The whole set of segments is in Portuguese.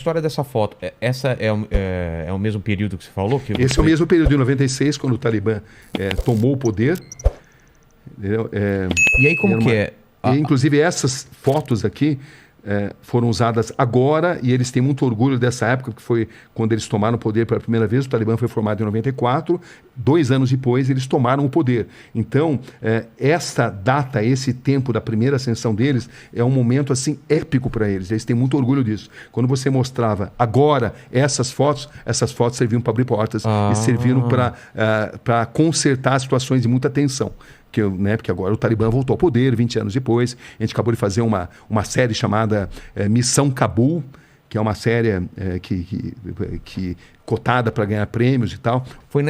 história dessa foto, essa é o mesmo período que você falou? Esse é o mesmo período de 96, quando o Talibã tomou o poder. Entendeu? E aí como que é? Inclusive essas fotos aqui foram usadas agora e eles têm muito orgulho dessa época, que foi quando eles tomaram o poder pela primeira vez. O Talibã foi formado em 94, 2 anos depois eles tomaram o poder. Então, essa data, esse tempo da primeira ascensão deles é um momento assim épico para eles. Eles têm muito orgulho disso. Quando você mostrava agora essas fotos serviam para abrir portas e serviram para consertar situações de muita tensão. Porque agora o Talibã voltou ao poder 20 anos depois. A gente acabou de fazer uma série chamada Missão Cabul, que é uma série que cotada para ganhar prêmios e tal. Foi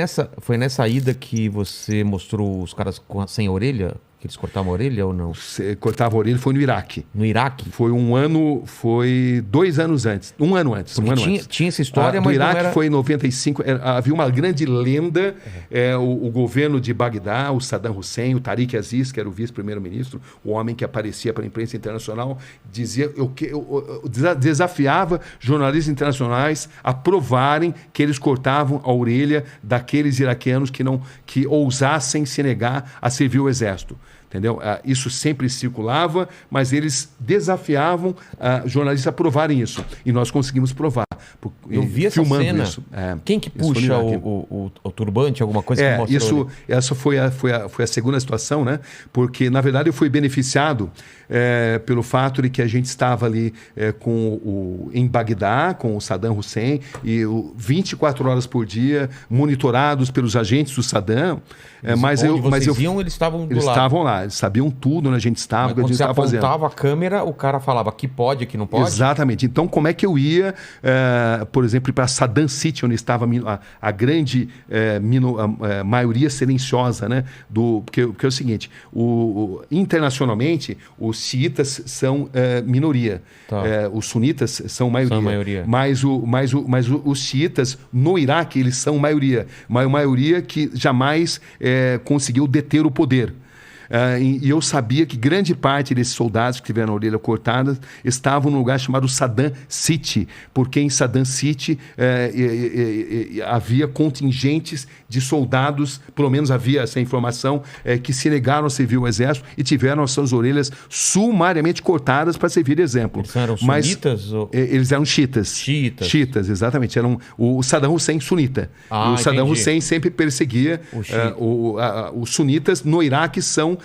nessa ida que você mostrou os caras sem orelha? Que eles cortavam a orelha ou não? Cortava a orelha, foi no Iraque. No Iraque? Foi 2 anos antes. Um ano antes. Tinha essa história, mas no Iraque não era... foi em 95. Havia uma grande lenda. O governo de Bagdá, o Saddam Hussein, o Tariq Aziz, que era o vice-primeiro-ministro, o homem que aparecia para a imprensa internacional, desafiava jornalistas internacionais a provarem que eles cortavam a orelha daqueles iraquianos que ousassem se negar a servir o exército. Entendeu? Isso sempre circulava, mas eles desafiavam jornalistas a provarem isso. E nós conseguimos provar. Eu vi essa cena. Isso. Quem que puxa o turbante, alguma coisa que mostrou? Essa foi a segunda situação, né? Porque, na verdade, eu fui beneficiado pelo fato de que a gente estava ali em Bagdá, com o Saddam Hussein, e 24 horas por dia, monitorados pelos agentes do Saddam. Eles estavam do lado. Eles estavam lá, eles sabiam tudo onde a gente estava, o que a gente estava fazendo. Quando você apontava a câmera, o cara falava aqui pode, aqui não pode? Exatamente. Então, como é que eu ia, por exemplo, para Saddam City, onde estava a grande maioria silenciosa, né? Porque é o seguinte, internacionalmente, os xiitas são minoria. Tá. Os sunitas são maioria. São maioria. Mas os xiitas, no Iraque, eles são maioria. Uma maioria que jamais conseguiu deter o poder. E eu sabia que grande parte desses soldados que tiveram a orelha cortada estavam num lugar chamado Saddam City, porque em Saddam City havia contingentes de soldados, pelo menos havia essa informação, que se negaram a servir o exército e tiveram as suas orelhas sumariamente cortadas para servir de exemplo. Eles eram sunitas? Eles eram xiitas. Xiitas, exatamente. Eram o Saddam Hussein sunita. O Saddam Hussein sempre perseguia os sunitas. No Iraque são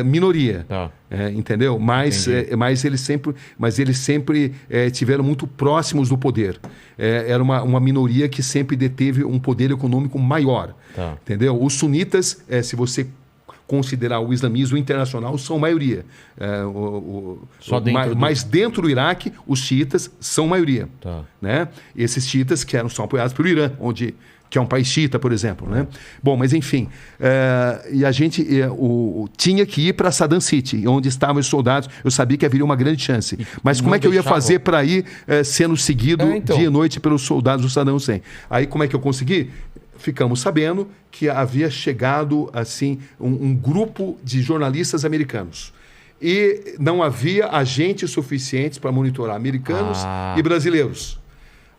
minoria. Tá. Entendeu? Mas eles sempre tiveram muito próximos do poder. Era uma minoria que sempre deteve um poder econômico maior. Tá. Entendeu? Os sunitas, se você considerar o islamismo internacional, são maioria. Mas dentro do Iraque, os xiitas são maioria. Tá. Né? Esses xiitas são apoiados pelo Irã, que é um país xiita, por exemplo. Né? Bom, mas enfim, e a gente tinha que ir para Saddam City, onde estavam os soldados. Eu sabia que haveria uma grande chance. Mas como é que eu ia fazer para ir sendo seguido dia e noite pelos soldados do Saddam Hussein? Aí como é que eu consegui? Ficamos sabendo que havia chegado assim um grupo de jornalistas americanos. E não havia agentes suficientes para monitorar americanos e brasileiros.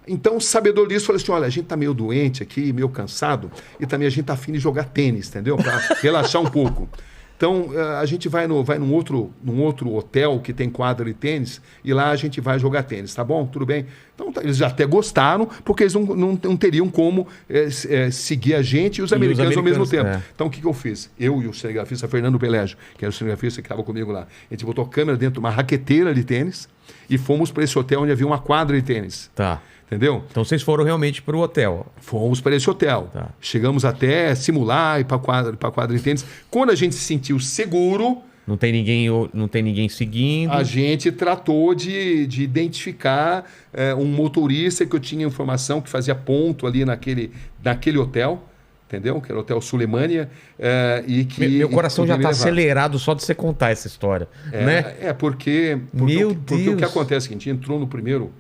Então, o sabedor disso falou assim, olha, a gente está meio doente aqui, meio cansado, e também a gente está afim de jogar tênis, entendeu? Para relaxar um pouco. Então, a gente vai num outro hotel que tem quadra de tênis, e lá a gente vai jogar tênis, tá bom? Tudo bem? Então, eles já até gostaram, porque eles não teriam como seguir a gente e os americanos ao mesmo tempo. Então, o que eu fiz? Eu e o cinegrafista Fernando Pelégio, que era o cinegrafista que estava comigo lá, a gente botou a câmera dentro de uma raqueteira de tênis e fomos para esse hotel onde havia uma quadra de tênis. Tá. Entendeu? Então vocês foram realmente para o hotel. Fomos para esse hotel. Tá. Chegamos até simular e para quadra de tênis. Quando a gente se sentiu seguro... Não tem ninguém seguindo. A gente tratou de identificar um motorista que eu tinha informação que fazia ponto ali naquele hotel. Entendeu? Que era o Hotel Sulemânia. Meu coração já está acelerado só de você contar essa história. Né? Porque o que acontece é o seguinte, entrou no primeiro...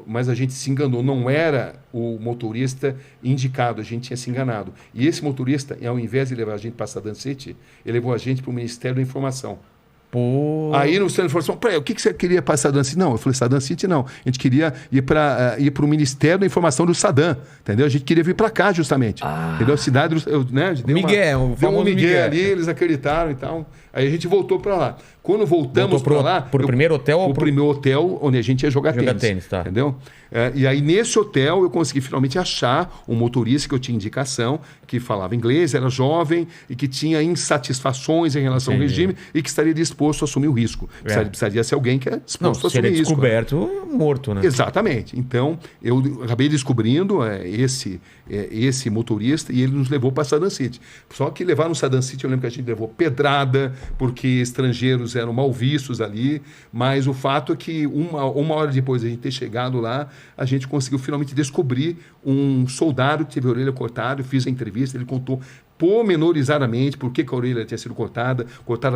mas a gente se enganou, não era o motorista indicado, a gente tinha se enganado. E esse motorista, ao invés de levar a gente para Saddam City, ele levou a gente para o Ministério da Informação. Pô. Aí no Stanley falou assim, o que você queria para Saddam City? Não, eu falei, Saddam City não. A gente queria ir para o Ministério da Informação do Saddam, entendeu? A gente queria vir para cá justamente. Entendeu? A cidade, né? Deu um migué ali, eles acreditaram e tal. Aí a gente voltou para lá. Quando voltamos para lá... Pro primeiro hotel? Pro primeiro hotel onde a gente ia jogar tênis. Tá. Entendeu? E aí nesse hotel eu consegui finalmente achar um motorista que eu tinha indicação, que falava inglês, era jovem e que tinha insatisfações em relação ao regime e que estaria disposto a assumir o risco. Precisaria ser alguém que é disposto a assumir o risco. Descoberto, morto, né? Exatamente. Então, eu acabei descobrindo esse motorista e ele nos levou para Saddam City. Só que levar no Saddam City, eu lembro que a gente levou pedrada, porque estrangeiros eram mal vistos ali, mas o fato é que uma hora depois de a gente ter chegado lá, a gente conseguiu finalmente descobrir um soldado que teve a orelha cortada. Eu fiz a entrevista, ele contou pormenorizadamente por que a orelha tinha sido cortada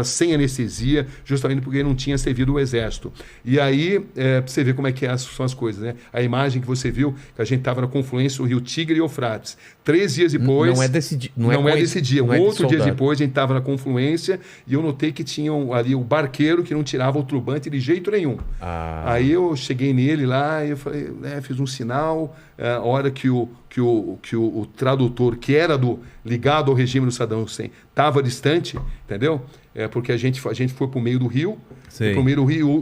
sem anestesia, justamente porque ele não tinha servido o exército. E aí, para você ver como é que são as coisas, né? A imagem que você viu, que a gente estava na confluência do Rio Tigre e Eufrates. 3 dias depois... Não é desse dia. Não é desse dia. Outro dia depois, a gente estava na confluência e eu notei que tinha ali o barqueiro que não tirava o turbante de jeito nenhum. Aí eu cheguei nele lá e eu falei, fiz um sinal, a hora que o tradutor, que era ligado ao regime do Saddam Hussein, estava distante, entendeu? Porque a gente foi para o meio do rio,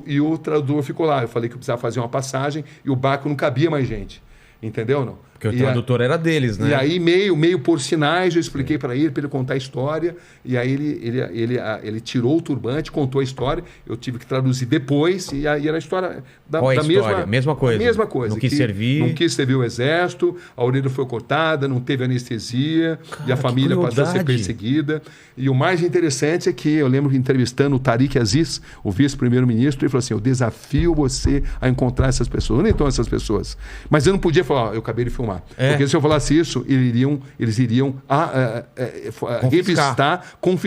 e o tradutor ficou lá. Eu falei que eu precisava fazer uma passagem e o barco não cabia mais gente. Entendeu ou não? Porque o tradutor era deles, né? E aí, meio por sinais, eu expliquei para ele contar a história. E aí ele tirou o turbante, contou a história. Eu tive que traduzir depois. E aí era a história da mesma coisa. Mesma coisa. Não quis servir. Não quis servir o exército, a orelha foi cortada, não teve anestesia. E a família passou a ser perseguida. E o mais interessante é que eu lembro entrevistando o Tariq Aziz, o vice-primeiro-ministro, ele falou assim, eu desafio você a encontrar essas pessoas. Onde estão essas pessoas? Mas eu não podia falar, eu acabei de filmar. Porque se eu falasse isso, eles iriam revistar, confiscar